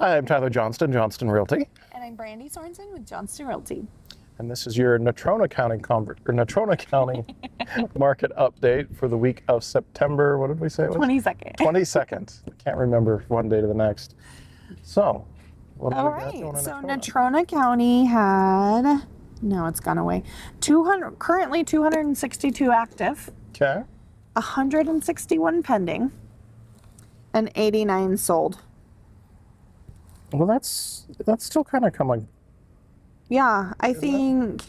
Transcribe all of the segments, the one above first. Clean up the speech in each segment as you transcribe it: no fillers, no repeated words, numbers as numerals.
Hi, I'm Tyler Johnston, Johnston Realty. And I'm Brandi Sorensen with Johnston Realty. And this is your Natrona County market update for the week of September, what did we say it was? 22nd. 22nd. I can't remember one day to the next. So, what do All we got right, going in so Natrona? Natrona County had, no, it's gone away, currently 262 active, Okay. 161 pending, and 89 sold. Well, that's still kind of coming. Yeah, I think,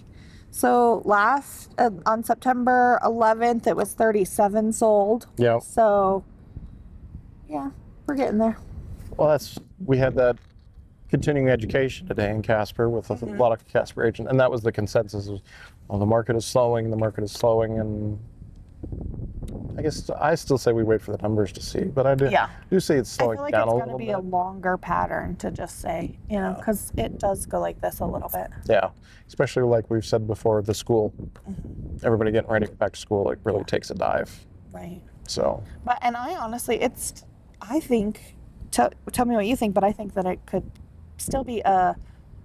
so last, on September 11th, it was 37 sold. Yeah. So, yeah, we're getting there. Well, we had that continuing education today in Casper with a lot of Casper agents, and that was the consensus. Was, well, the market is slowing, and I guess I still say we wait for the numbers to see, but I do see it's slowing I feel like down a it's little going to be bit. a longer pattern to just say, because it does go like this a little bit. Yeah, especially like we've said before, the school, everybody getting ready to go back to school, like really takes a dive. Right. So. And I honestly, I think, tell me what you think, but I think that it could still be a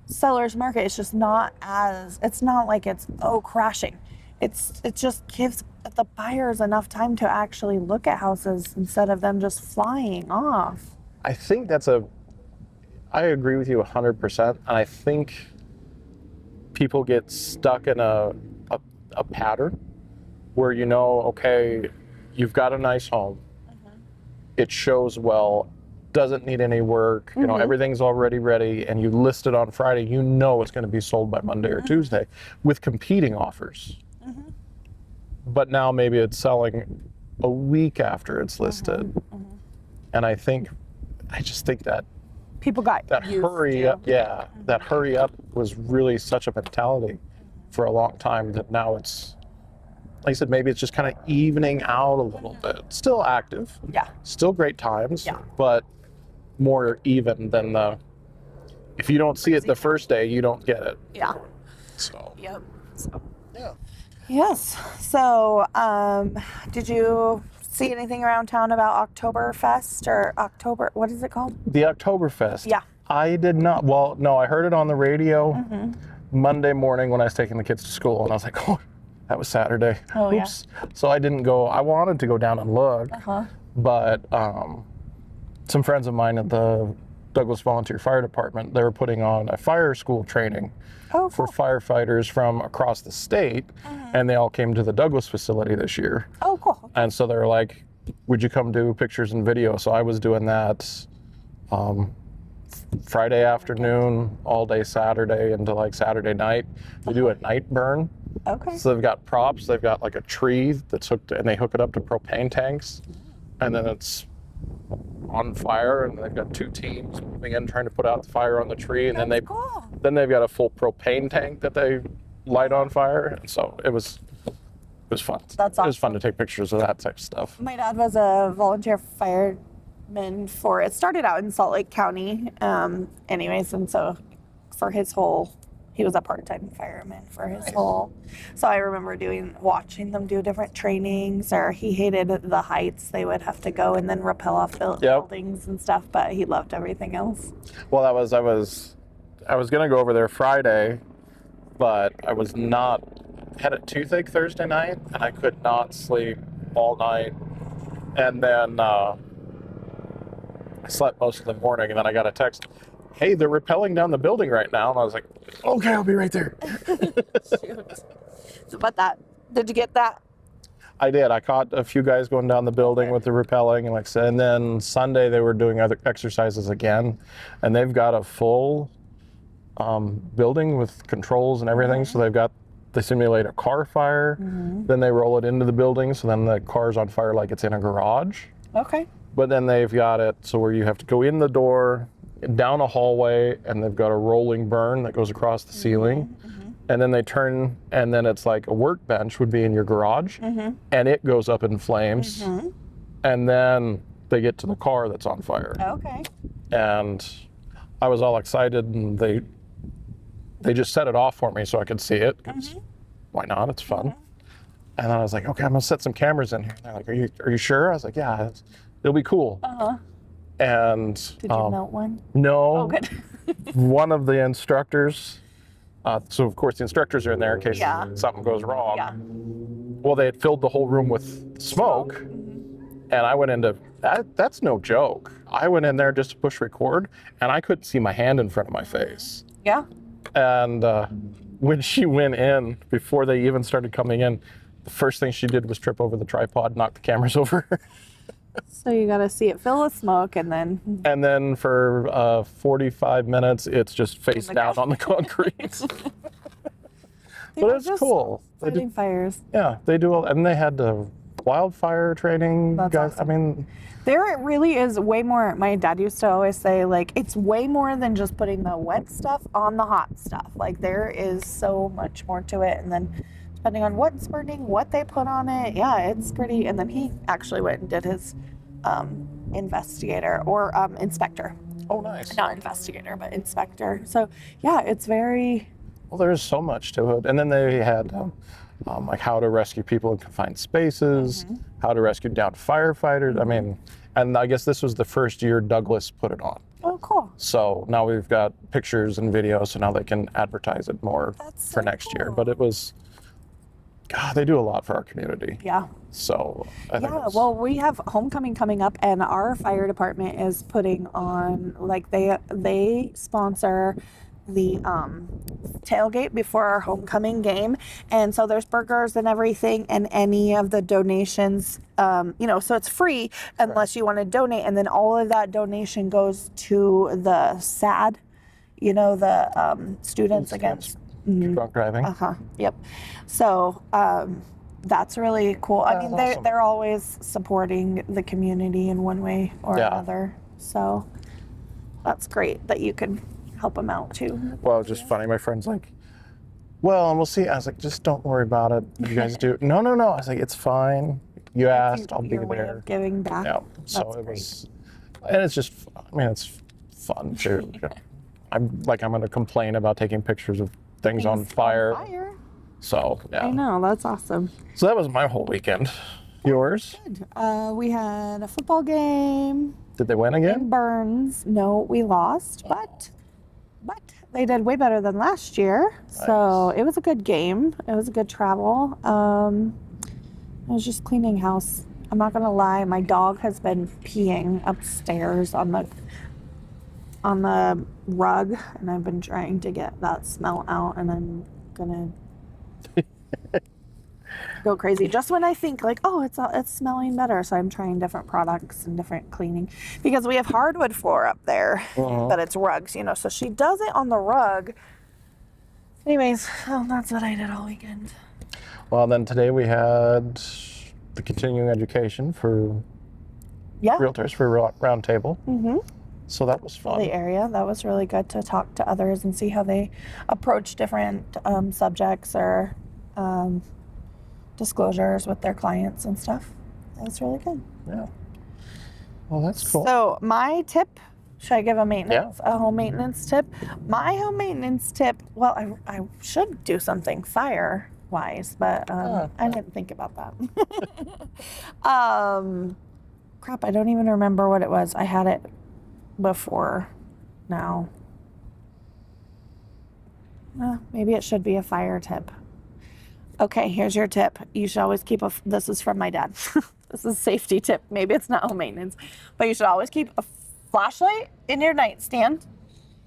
seller's market. It's just it's not like it's crashing. It just gives the buyers enough time to actually look at houses instead of them just flying off. I think I agree with you 100%, and I think people get stuck in a pattern where okay, you've got a nice home, it shows well, doesn't need any work, everything's already ready, and you list it on Friday, it's going to be sold by Monday or Tuesday with competing offers. But now maybe it's selling a week after it's listed. And I just think that people got that used hurry up, that hurry up was really such a mentality for a long time that now it's, like I said, maybe it's just kind of evening out a little bit. Still active, still great times, but more even than if you don't see it the first day, you don't get it. Yeah. So. Yep. So. Yeah. Yes. So, did you see anything around town about Oktoberfest or October? What is it called? The Oktoberfest. Yeah. I did not. Well, no, I heard it on the radio Monday morning when I was taking the kids to school, and I was like, oh, that was Saturday. Oh, oops. Yeah. So I didn't go. I wanted to go down and look, but some friends of mine at the Douglas Volunteer Fire Department, they were putting on a fire school training for firefighters from across the state, and they all came to the Douglas facility this year. Oh, cool. And so they're like, would you come do pictures and video? So I was doing that Friday afternoon, all day Saturday into like Saturday night. They do a night burn. Okay. So they've got props, they've got like a tree that's hooked, and they hook it up to propane tanks, and then it's on fire, and they've got two teams moving in trying to put out the fire on the tree, and then they've got a full propane tank that they light on fire, and so it was fun. That's awesome. It was fun to take pictures of that type of stuff. My dad was a volunteer fireman it started out in Salt Lake County, anyways, and so for his whole, he was a part-time fireman for his whole, so I remember watching them do different trainings, or he hated the heights they would have to go and then rappel off buildings and stuff, but he loved everything else. Well, I was gonna go over there Friday, but I was had a toothache Thursday night, and I could not sleep all night, and then I slept most of the morning, and then I got a text, hey, they're rappelling down the building right now. And I was like, okay, I'll be right there. But did you get that? I did. I caught a few guys going down the building with the rappelling, and like I said, and then Sunday they were doing other exercises again, and they've got a full building with controls and everything. So they simulate a car fire, then they roll it into the building, so then the car's on fire like it's in a garage. Okay. But then they've got it so where you have to go in the door, down a hallway, and they've got a rolling burn that goes across the ceiling. And then they turn, and then it's like a workbench would be in your garage, and it goes up in flames. And then they get to the car that's on fire. Okay. And I was all excited, and they just set it off for me so I could see it. 'Cause why not? It's fun. And then I was like, okay, I'm gonna set some cameras in here. And they're like, are you sure? I was like, yeah, it'll be cool. And Did you melt one? no, Oh, good. one of the instructors, so of course the instructors are in there in case Yeah. something goes wrong. Yeah. Well, they had filled the whole room with smoke, and I went into, that's no joke. I went in there just to push record, and I couldn't see my hand in front of my face. Yeah. And when she went in, before they even started coming in, the first thing she did was trip over the tripod, knock the cameras over. So you got to see it fill with smoke, and then. And then for 45 minutes, it's just face down on the concrete. But it's cool. Fighting fires. Yeah, they do, and they had wildfire training. That's guys. awesome. I mean, There really is way more. My dad used to always say, like, it's way more than just putting the wet stuff on the hot stuff. Like, there is so much more to it. And then depending on what's burning, what they put on it, yeah, it's pretty. And then he actually went and did his investigator or inspector. oh, nice. Not investigator, but inspector. So, yeah, it's very. Well, there's so much to it. And then they had like how to rescue people in confined spaces, how to rescue downed firefighters. I mean, and I guess this was the first year Douglas put it on. Oh, cool. So now we've got pictures and videos, so now they can advertise it more That's for so next year. cool. But it was, God, they do a lot for our community. Yeah. So I think Yeah, it's, well, we have homecoming coming up, and our fire department is putting on, like, they sponsor the tailgate before our homecoming game, and so there's burgers and everything, and any of the donations, so it's free unless you want to donate, and then all of that donation goes to the SAD, the Students Against drunk driving. Yep. So that's really cool. I mean, awesome. they're always supporting the community in one way or Yeah. another. So that's great that you can help them out too. Well, it's just funny. My friend's like, well, and we'll see. I was like, just don't worry about it. You guys do. No. I was like, it's fine. You asked, I'll be Your way there. of giving back. Yeah. So That's it great. was, and it's just, I mean, it's fun too. I'm going to complain about taking pictures of things on fire. So, yeah. I know, that's awesome. So that was my whole weekend. Yours? We had a football game Did they win in again? Burns. No, we lost, but they did way better than last year. So it was a good game. It was a good travel. I was just cleaning house. I'm not gonna lie, my dog has been peeing upstairs on the rug, and I've been trying to get that smell out, and I'm gonna go crazy just when I think like, oh, it's smelling better. So I'm trying different products and different cleaning, because we have hardwood floor up there, but it's rugs, so she does it on the rug. Anyways, that's what I did all weekend. Well, then today we had the continuing education for realtors for round table. So that was fun. The area, that was really good to talk to others and see how they approach different subjects or disclosures with their clients and stuff. That was really good. Yeah. Well, that's cool. So my tip, should I give a home maintenance tip? My home maintenance tip, well, I should do something fire wise, but I didn't think about that. Crap, I don't even remember what it was. I had it before now. Maybe it should be a fire tip. Okay, here's your tip. You should always keep this is from my dad. This is a safety tip. Maybe it's not home maintenance, but you should always keep a flashlight in your nightstand.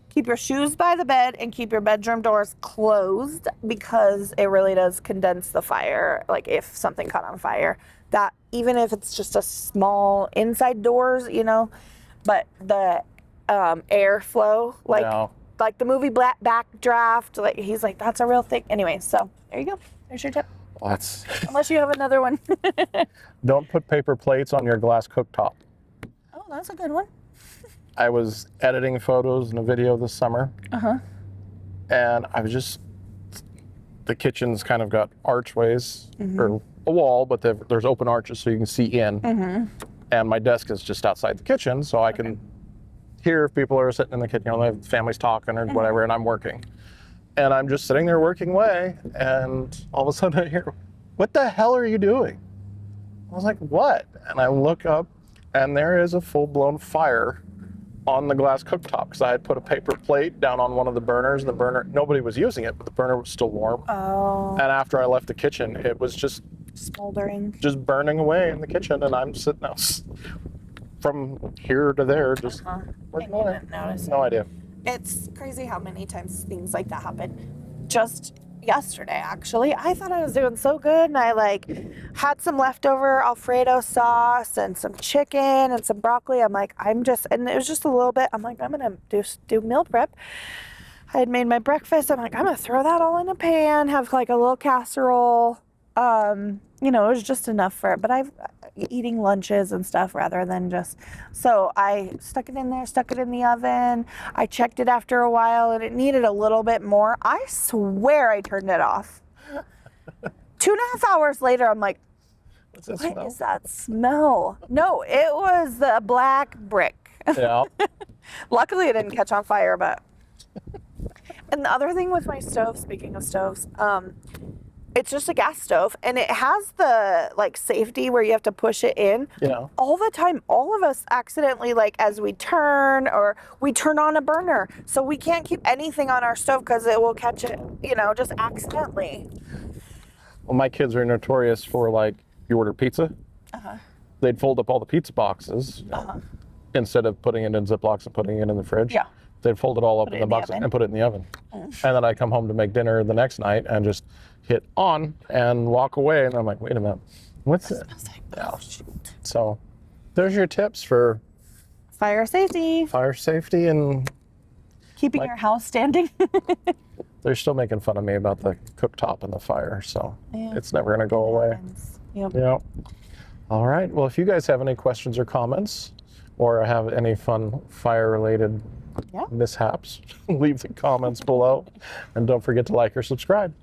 Keep your shoes by the bed and keep your bedroom doors closed, because it really does condense the fire. Like if something caught on fire, that even if it's just a small inside doors, but the airflow, like the movie Backdraft, like he's like, that's a real thing. Anyway, so there you go. There's your tip. Well, that's Unless you have another one. don't put paper plates on your glass cooktop. Oh, that's a good one. I was editing photos and a video this summer. And I was the kitchen's kind of got archways or a wall, but there's open arches so you can see in. And my desk is just outside the kitchen, so I can hear if people are sitting in the kitchen, the family's talking or whatever, and I'm working. And I'm just sitting there working away, and all of a sudden I hear, "What the hell are you doing?" I was like, "What?" And I look up, and there is a full-blown fire on the glass cooktop because I had put a paper plate down on one of the burners. The burner, nobody was using it, but the burner was still warm. Oh. And after I left the kitchen, it was just Smoldering. just burning away in the kitchen, and I'm sitting out from here to there, just And you didn't notice no it. idea. It's crazy how many times things like that happen. Just yesterday, actually, I thought I was doing so good, and I like had some leftover Alfredo sauce and some chicken and some broccoli. I'm like, and it was just a little bit. I'm like, I'm gonna do meal prep. I had made my breakfast. I'm like, I'm gonna throw that all in a pan, have like a little casserole. It was just enough for it, but I've eating lunches and stuff rather than just, so I stuck it in there, stuck it in the oven. I checked it after a while and it needed a little bit more. I swear I turned it off. 2.5 hours later, I'm like, what is that smell? No, it was the black brick. Yeah. Luckily it didn't catch on fire, but. And the other thing with my stove, speaking of stoves, it's just a gas stove, and it has the like safety where you have to push it in. Yeah. All the time, all of us accidentally, like as we turn on a burner, so we can't keep anything on our stove because it will catch it, just accidentally. Well, my kids are notorious for like, you order pizza, they'd fold up all the pizza boxes instead of putting it in Ziplocs and putting it in the fridge. Yeah. They'd fold it all up Put it in the in the box oven. and put it in the oven. And then I come home to make dinner the next night and just hit on and walk away. And I'm like, wait a minute, what's it? I was like, Yeah. oh, shoot. So there's your tips for Fire safety, fire safety. And keeping your house standing. they're still making fun of me about the cooktop and the fire. So Yeah. it's never going to go away. Yep. Yeah. All right. Well, if you guys have any questions or comments or have any fun fire-related mishaps, leave the comments below. And don't forget to like or subscribe.